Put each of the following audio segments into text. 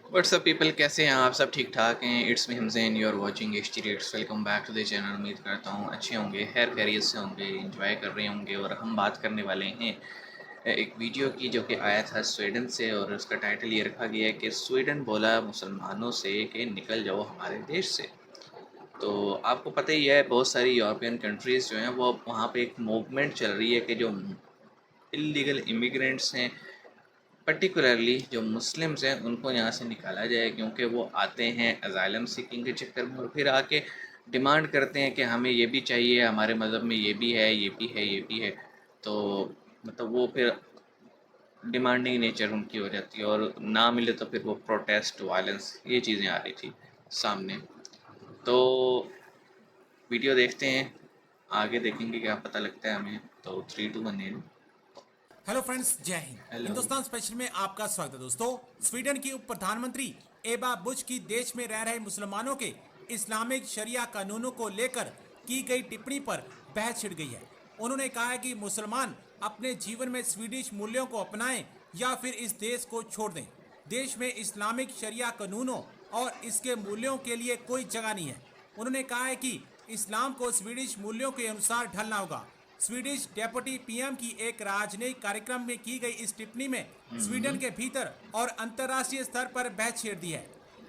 WhatsApp people, कैसे हैं आप? सब ठीक ठाक हैं? It's me Hamzain, you are watching H T rates. Welcome back to the channel. उम्मीद करता हूँ अच्छे होंगे, खैर खैरियत से होंगे, इंजॉय कर रहे होंगे। और हम बात करने वाले हैं एक वीडियो की जो कि आया था स्वीडन से, और उसका टाइटल ये रखा गया है कि स्वीडन बोला मुसलमानों से कि निकल जाओ हमारे देश से। तो आपको पता ही है, बहुत सारी यूरोपियन कंट्रीज़ जो हैं वो वहाँ पे एक मूवमेंट चल रही है कि जो इलीगल इमिग्रेंट्स हैं, पर्टिकुलरली जो मुस्लिम्स हैं, उनको यहाँ से निकाला जाए, क्योंकि वो आते हैं अजाइलम सीकिंग के चक्कर में और फिर आके डिमांड करते हैं कि हमें ये भी चाहिए, हमारे मज़हब में ये भी है, ये भी है, ये भी है। तो मतलब वो फिर डिमांडिंग नेचर उनकी हो जाती है, और ना मिले तो फिर वो प्रोटेस्ट, वायलेंस, ये चीज़ें आ रही थी सामने। तो वीडियो देखते हैं, आगे देखेंगे क्या पता लगता है हमें। तो 3 2 1 एंड हेलो फ्रेंड्स, जय हिंद। हेलो। हिंदुस्तान स्पेशल में आपका स्वागत है दोस्तों। स्वीडन की उप प्रधानमंत्री एबा बुश की देश में रह रहे मुसलमानों के इस्लामिक शरिया कानूनों को लेकर की गई टिप्पणी पर बहस छिड़ गई है। उन्होंने कहा है कि मुसलमान अपने जीवन में स्वीडिश मूल्यों को अपनाएं या फिर इस देश को छोड़ दें। देश में इस्लामिक शरिया कानूनों और इसके मूल्यों के लिए कोई जगह नहीं है। उन्होंने कहा है कि इस्लाम को स्वीडिश मूल्यों के अनुसार ढलना होगा। स्वीडिश डेप्यूटी पीएम की एक राजनयिक कार्यक्रम में की गई इस टिप्पणी में स्वीडन के भीतर और अंतर्राष्ट्रीय स्तर पर बहस छेड़ दी है।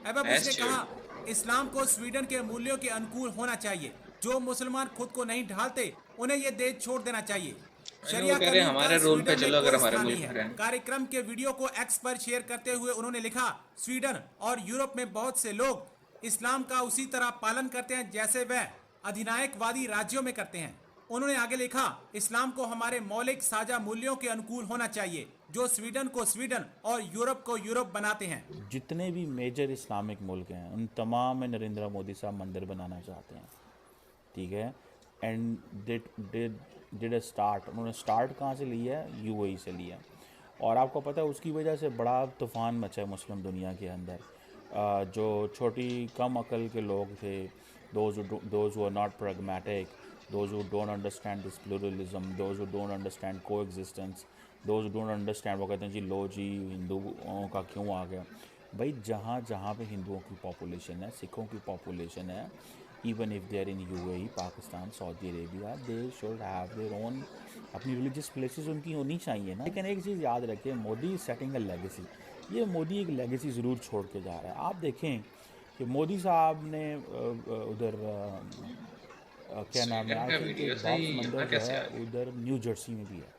एबा बुश बहस ने छेड़। कहा, इस्लाम को स्वीडन के मूल्यों के अनुकूल होना चाहिए। जो मुसलमान खुद को नहीं ढालते उन्हें यह देश छोड़ देना चाहिए। अरे वो शरिया कह रहे हैं कानून का हमारे रूल पे स्वीडन में चलो, अगर कोई हमारे स्थान नहीं मुल्क है। में रहें। कार्यक्रम के वीडियो को एक्स पर शेयर करते हुए उन्होंने लिखा, स्वीडन और यूरोप में बहुत से लोग इस्लाम का उसी तरह पालन करते हैं जैसे वह अधिनायकवादी राज्यों में करते हैं। उन्होंने आगे लिखा, इस्लाम को हमारे मौलिक साझा मूल्यों के अनुकूल होना चाहिए जो स्वीडन को स्वीडन और यूरोप को यूरोप बनाते हैं। जितने भी मेजर इस्लामिक मुल्क हैं उन तमाम में नरेंद्र मोदी साहब मंदिर बनाना चाहते हैं, ठीक है। एंड डिड अ स्टार्ट, उन्होंने स्टार्ट कहाँ से लिया है? यूएई से लिया है। और आपको पता है उसकी वजह से बड़ा तूफ़ान मचा है मुस्लिम दुनिया के अंदर। जो छोटी कम अकल के लोग थे, those who are not pragmatic, those who don't understand this pluralism, those who don't understand coexistence, those who don't understand, वो कहते हैं जी लो जी हिंदुओं का क्यों आ गया। भाई जहाँ जहाँ पे हिंदुओं की पॉपुलेशन है, सिखों की पॉपुलेशन है, even if they are in UAE, Pakistan, Saudi Arabia, they should have their own अपनी रिलीजियस प्लेसेस उनकी होनी चाहिए ना। लेकिन एक चीज़ याद रखें, Modi is setting a legacy. ये मोदी एक लेगेसी ज़रूर छोड़ के जा रहा है। आप देखें कि मोदी साहब ने उधर क्या नाम है, स्वीडन आई का थिंक वीडियो एक सही बाब्स मंदिर यहाँ जो कैसे है आ गया? उधर न्यू जर्सी में भी है।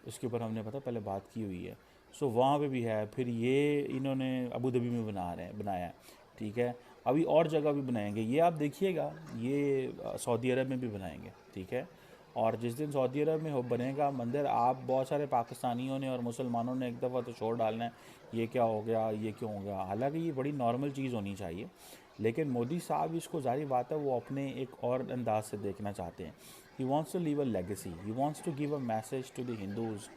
इसके ऊपर हमने पता पहले बात की हुई है। सो वहाँ पे भी है। फिर ये इन्होंने अबू धाबी में बनाया है, ठीक है। अभी और जगह भी बनाएंगे, ये आप देखिएगा। ये सऊदी अरब में भी बनाएंगे, ठीक है। और जिस दिन सऊदी अरब में हो बनेगा मंदिर, आप बहुत सारे पाकिस्तानियों ने और मुसलमानों ने एक दफ़ा तो शोर डालना है, ये क्या हो गया, ये क्यों हो गया। हालांकि ये बड़ी नॉर्मल चीज़ होनी चाहिए, लेकिन मोदी साहब इसको ज़ाहिर बात है वो अपने एक और अंदाज से देखना चाहते हैं। He wants to leave a legacy, he wants to give a message to the Hindus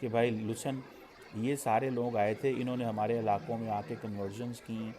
कि भाई लुसन, ये सारे लोग आए थे, इन्होंने हमारे इलाकों में आके कन्वर्जन्स की,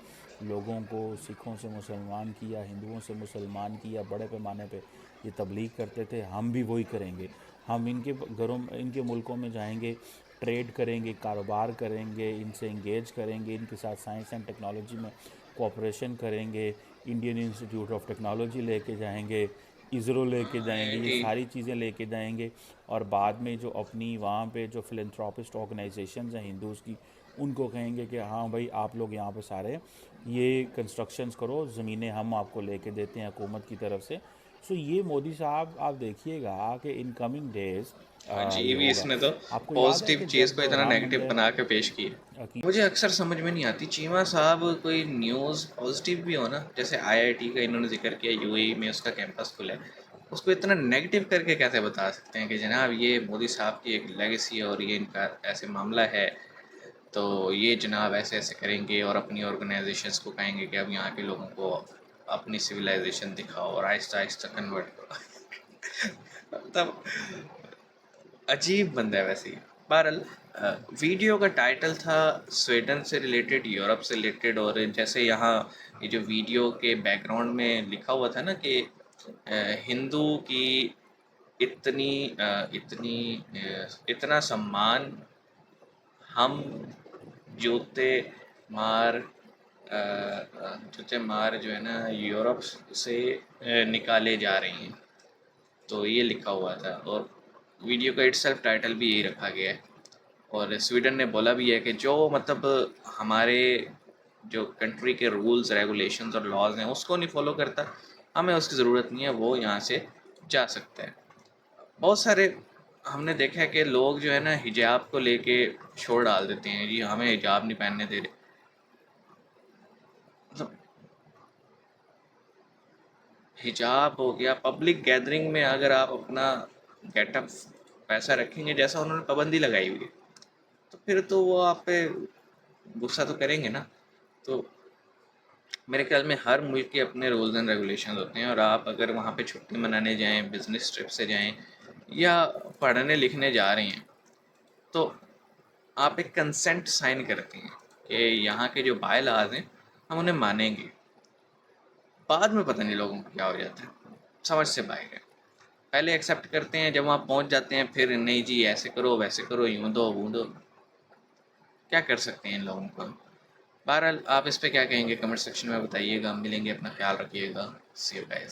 लोगों को सिखों से मुसलमान किया, हिंदुओं से मुसलमान किया, बड़े पैमाने पे ये तबलीग करते थे। हम भी वही करेंगे। हम इनके घरों, इनके मुल्कों में जाएंगे, ट्रेड करेंगे, कारोबार करेंगे, इनसे इंगेज करेंगे, इनके साथ साइंस एंड टेक्नोलॉजी में कोऑपरेशन करेंगे, इंडियन इंस्टीट्यूट ऑफ टेक्नोलॉजी लेके जाएंगे, इसरो लेके हाँ जाएंगे, ये आईआईटी। सारी चीज़ें लेके जाएंगे। और बाद में जो अपनी वहाँ पे जो फिलंथ्रोपिस्ट ऑर्गेनाइजेशंस हैं हिंदूज़ की, उनको कहेंगे कि हाँ भाई आप लोग यहाँ पे सारे ये कंस्ट्रक्शंस करो, ज़मीनें हम आपको लेके देते हैं हुकूमत की तरफ से। सो ये मोदी साहब आप देखिएगा कि इन कमिंग डेज़ हाँ जी, ये भी होगा। इसने तो आपको याद है पॉजिटिव कि चीज़ जब को इतना राम नेगेटिव मंदिर बना के पेश किया। की मुझे अक्सर समझ में नहीं आती, चीमा साहब कोई न्यूज़ पॉजिटिव भी हो ना, जैसे आईआईटी का इन्होंने जिक्र किया, यूएई में उसका कैंपस खुला है, उसको इतना नेगेटिव करके कैसे बता सकते हैं कि जनाब ये मोदी साहब की एक लेगेसी है और ये इनका ऐसे मामला है, तो ये जनाब ऐसे ऐसे करेंगे और अपनी ऑर्गेनाइजेशंस को कहेंगे कि अब यहाँ के लोगों को अपनी सिविलाइजेशन दिखाओ और आहिस्ता आहिस्ता कन्वर्ट करो। मतलब अजीब बंदा है वैसे ही। बहरहाल, वीडियो का टाइटल था स्वीडन से रिलेटेड, यूरोप से रिलेटेड, और जैसे यहाँ ये जो वीडियो के बैकग्राउंड में लिखा हुआ था ना कि हिंदू की इतना सम्मान हम जूते मार जो है ना यूरोप से निकाले जा रही हैं। तो ये लिखा हुआ था और वीडियो का इटसेल्फ टाइटल भी यही रखा गया है। और स्वीडन ने बोला भी है कि जो मतलब हमारे जो कंट्री के रूल्स रेगुलेशंस और लॉज हैं उसको नहीं फॉलो करता, हमें उसकी ज़रूरत नहीं है, वो यहाँ से जा सकता है। बहुत सारे हमने देखा है कि लोग जो है ना हिजाब को लेके शोर डाल देते हैं, जी हमें हिजाब नहीं पहनने दे रहे। मतलब हिजाब हो गया, पब्लिक गैदरिंग में अगर आप अपना गेटअप पैसा रखेंगे जैसा उन्होंने पाबंदी लगाई हुई है, तो फिर तो वो आप पे गुस्सा तो करेंगे ना। तो मेरे ख्याल में हर मुल्क के अपने रूल्स एंड रेगुलेशंस होते हैं, और आप अगर वहाँ पे छुट्टी मनाने जाएं, बिजनेस ट्रिप से जाएं या पढ़ने लिखने जा रहे हैं, तो आप एक कंसेंट साइन करते हैं कि यहाँ के जो बाय लॉज हैं हम उन्हें मानेंगे। बाद में पता नहीं लोगों को क्या हो जाता है, समझ से बाहर है। पहले एक्सेप्ट करते हैं, जब वहाँ पहुँच जाते हैं फिर नहीं जी ऐसे करो वैसे करो, यूँ दो वो दो। क्या कर सकते हैं इन लोगों को। बहरहाल आप इस पे क्या कहेंगे कमेंट सेक्शन में बताइएगा। मिलेंगे, अपना ख्याल रखिएगा। सी यू गाइस।